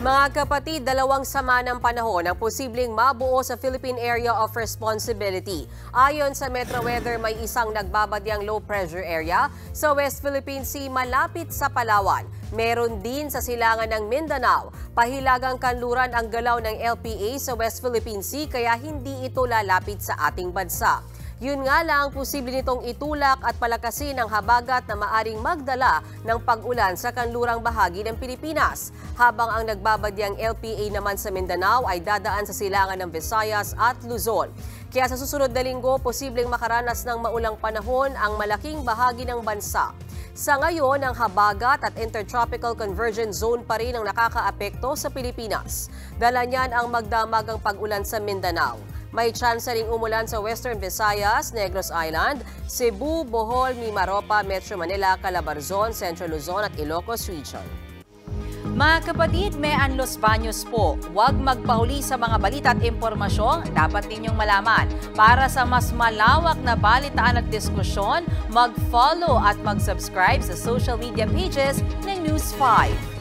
Mga kapatid, dalawang sama ng panahon ang posibleng mabuo sa Philippine Area of Responsibility. Ayon sa Metro Weather, may isang nagbabadyang low pressure area sa West Philippine Sea malapit sa Palawan. Meron din sa silangan ng Mindanao. Pahilagang kanluran ang galaw ng LPA sa West Philippine Sea kaya hindi ito lalapit sa ating bansa. Yun nga lang, posible nitong itulak at palakasin ang habagat na maaring magdala ng pag-ulan sa kanlurang bahagi ng Pilipinas. Habang ang nagbabadyang LPA naman sa Mindanao ay dadaan sa silangan ng Visayas at Luzon. Kaya sa susunod na linggo, posibleng makaranas ng maulang panahon ang malaking bahagi ng bansa. Sa ngayon, ang habagat at intertropical convergence zone pa rin ang nakakaapekto sa Pilipinas. Dala niyan ang magdamagang pag-ulan sa Mindanao. May tsansa ring umulan sa Western Visayas, Negros Island, Cebu, Bohol, Mimaropa, Metro Manila, Calabarzon, Central Luzon at Ilocos Region. Mga kapatid, Mean Los Baños po. Huwag magpahuli sa mga balita at impormasyong dapat ninyong malaman. Para sa mas malawak na balitaan at diskusyon, mag-follow at mag-subscribe sa social media pages ng News 5.